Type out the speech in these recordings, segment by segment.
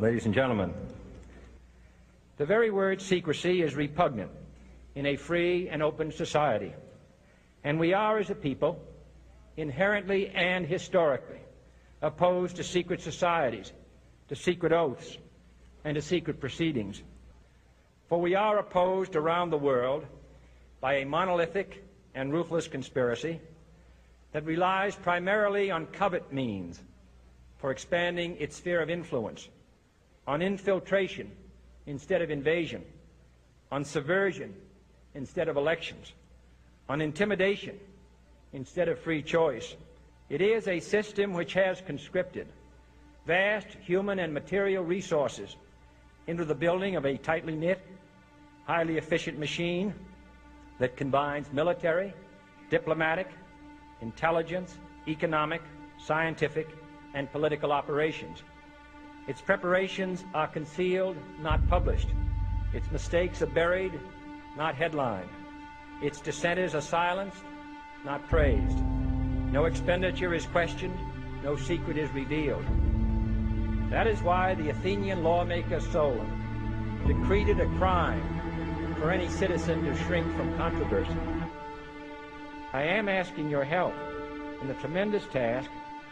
Ladies and gentlemen, the very word secrecy is repugnant in a free and open society, and we are, as a people, inherently and historically opposed to secret societies, to secret oaths, and to secret proceedings. For we are opposed around the world by a monolithic and ruthless conspiracy that relies primarily on covert means for expanding its sphere of influence, on infiltration instead of invasion, on subversion instead of elections, on intimidation instead of free choice. It is a system which has conscripted vast human and material resources into the building of a tightly knit, highly efficient machine that combines military, diplomatic, intelligence, economic, scientific, and political operations. Its preparations are concealed, not published. Its mistakes are buried, not headlined. Its dissenters are silenced, not praised. No expenditure is questioned, no secret is revealed. That is why the Athenian lawmaker Solon decreed it a crime for any citizen to shrink from controversy. I am asking your help in the tremendous task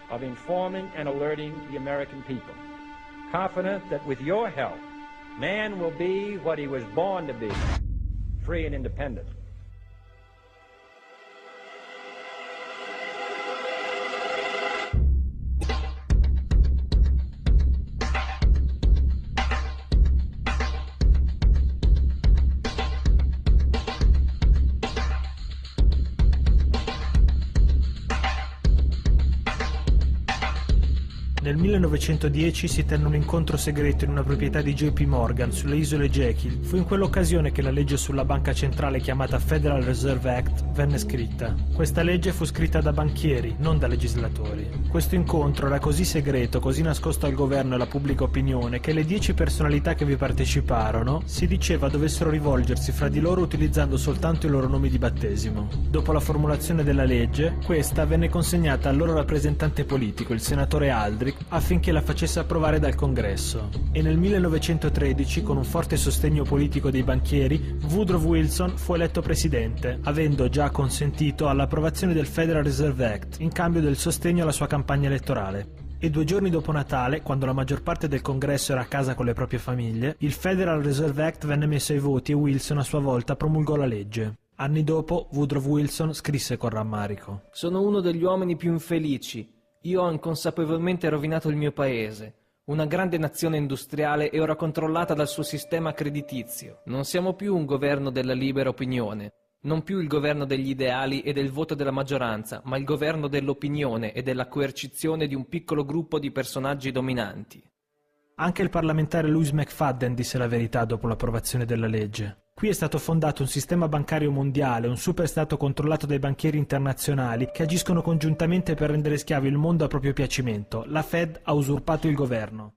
of informing and alerting the American people, confident that with your help, man will be what he was born to be, free and independent. Nel 1910 si tenne un incontro segreto in una proprietà di JP Morgan sulle isole Jekyll. Fu in quell'occasione che la legge sulla banca centrale chiamata Federal Reserve Act venne scritta. Questa legge fu scritta da banchieri, non da legislatori. Questo incontro era così segreto, così nascosto al governo e alla pubblica opinione, che le 10 personalità che vi parteciparono si diceva dovessero rivolgersi fra di loro utilizzando soltanto i loro nomi di battesimo. Dopo la formulazione della legge, questa venne consegnata al loro rappresentante politico, il senatore Aldrich, affinché la facesse approvare dal Congresso. E nel 1913, con un forte sostegno politico dei banchieri, Woodrow Wilson fu eletto presidente, avendo già consentito all'approvazione del Federal Reserve Act, in cambio del sostegno alla sua campagna elettorale. E 2 giorni dopo Natale, quando la maggior parte del Congresso era a casa con le proprie famiglie, il Federal Reserve Act venne messo ai voti e Wilson a sua volta promulgò la legge. Anni dopo, Woodrow Wilson scrisse con rammarico: «Sono uno degli uomini più infelici. Io ho inconsapevolmente rovinato il mio paese. Una grande nazione industriale è ora controllata dal suo sistema creditizio. Non siamo più un governo della libera opinione, non più il governo degli ideali e del voto della maggioranza, ma il governo dell'opinione e della coercizione di un piccolo gruppo di personaggi dominanti». Anche il parlamentare Louis McFadden disse la verità dopo l'approvazione della legge. Qui è stato fondato un sistema bancario mondiale, un superstato controllato dai banchieri internazionali che agiscono congiuntamente per rendere schiavi il mondo a proprio piacimento. La Fed ha usurpato il governo.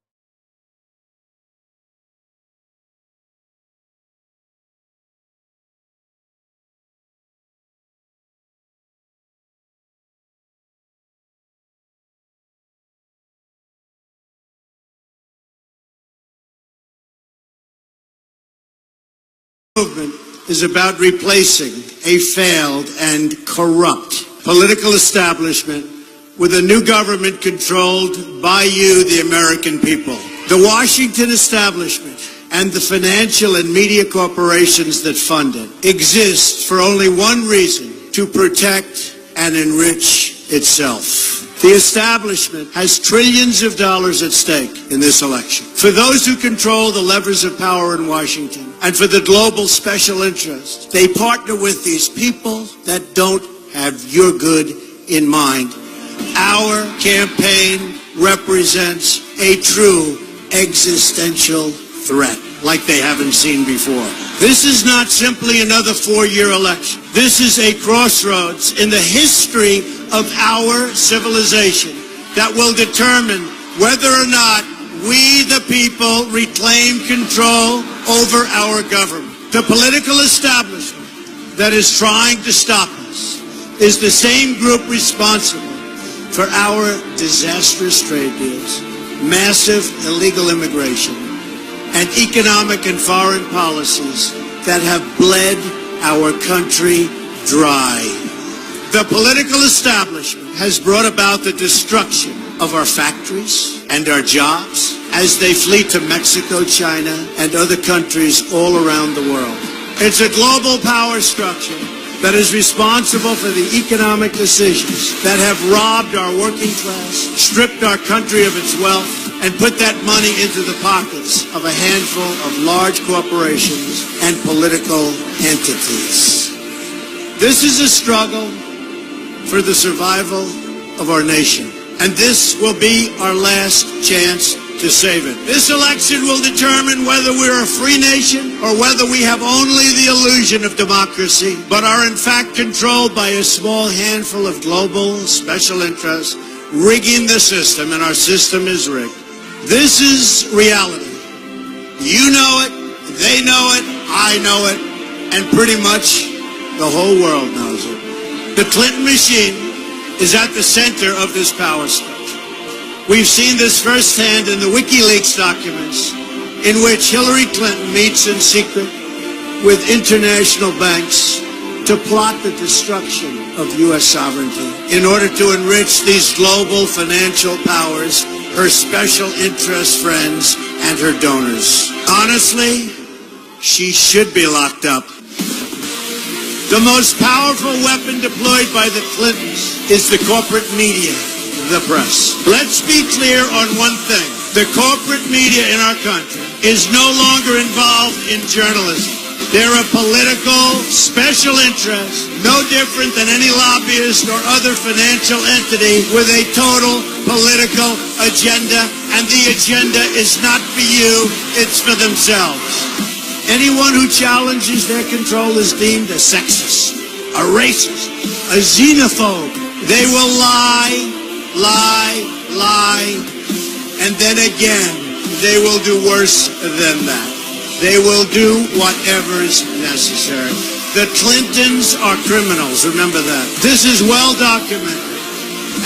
Movement is about replacing a failed and corrupt political establishment with a new government controlled by you, the American people. The Washington establishment and the financial and media corporations that fund it exist for only one reason: to protect and enrich itself. The establishment has trillions of dollars at stake in this election. For those who control the levers of power in Washington and for the global special interests, they partner with these people that don't have your good in mind. Our campaign represents a true existential threat like they haven't seen before. This is not simply another 4-year election. This is a crossroads in the history of our civilization that will determine whether or not we, the people, reclaim control over our government. The political establishment that is trying to stop us is the same group responsible for our disastrous trade deals, massive illegal immigration, and economic and foreign policies that have bled our country dry. The political establishment has brought about the destruction of our factories and our jobs as they flee to Mexico, China, and other countries all around the world. It's a global power structure that is responsible for the economic decisions that have robbed our working class, stripped our country of its wealth, and put that money into the pockets of a handful of large corporations and political entities. This is a struggle for the survival of our nation, and this will be our last chance to save it. This election will determine whether we're a free nation or whether we have only the illusion of democracy, but are in fact controlled by a small handful of global special interests rigging the system, and our system is rigged. This is reality. You know it, they know it, I know it, and pretty much the whole world knows it. The Clinton machine is at the center of this power structure. We've seen this firsthand in the WikiLeaks documents, in which Hillary Clinton meets in secret with international banks to plot the destruction of U.S. sovereignty in order to enrich these global financial powers, her special interest friends, and her donors. Honestly, she should be locked up. The most powerful weapon deployed by the Clintons is the corporate media, the press. Let's be clear on one thing. The corporate media in our country is no longer involved in journalism. They're a political special interest, no different than any lobbyist or other financial entity with a total political agenda, and the agenda is not for you, it's for themselves. Anyone who challenges their control is deemed a sexist, a racist, a xenophobe. They will lie, and then again, they will do worse than that. They will do whatever is necessary. The Clintons are criminals, remember that. This is well documented,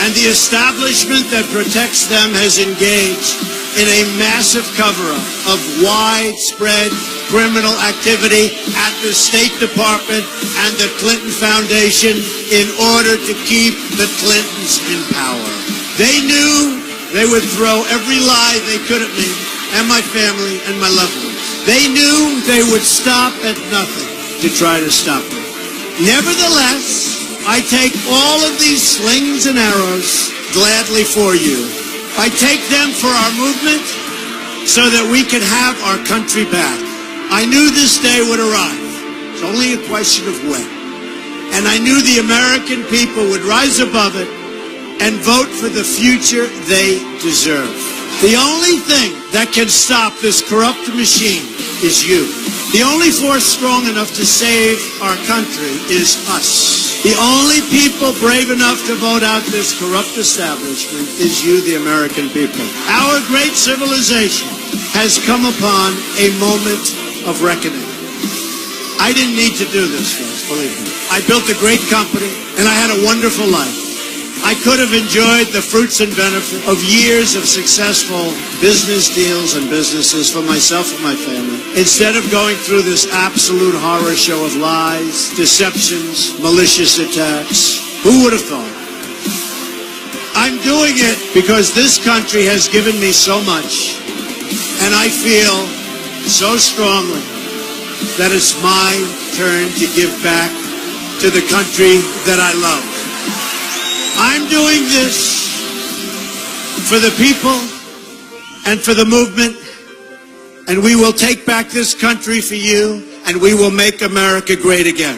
and the establishment that protects them has engaged in a massive cover-up of widespread criminal activity at the State Department and the Clinton Foundation in order to keep the Clintons in power. They knew they would throw every lie they could at me and my family and my loved ones. They knew they would stop at nothing to try to stop me. Nevertheless, I take all of these slings and arrows gladly for you. I take them for our movement so that we can have our country back. I knew this day would arrive. It's only a question of when. And I knew the American people would rise above it and vote for the future they deserve. The only thing that can stop this corrupt machine is you. The only force strong enough to save our country is us. The only people brave enough to vote out this corrupt establishment is you, the American people. Our great civilization has come upon a moment of reckoning. I didn't need to do this, folks, believe me. I built a great company, and I had a wonderful life. I could have enjoyed the fruits and benefits of years of successful business deals and businesses for myself and my family, instead of going through this absolute horror show of lies, deceptions, malicious attacks. Who would have thought? I'm doing it because this country has given me so much, and I feel so strongly that it's my turn to give back to the country that I love. I'm doing this for the people and for the movement, and we will take back this country for you, and we will make America great again.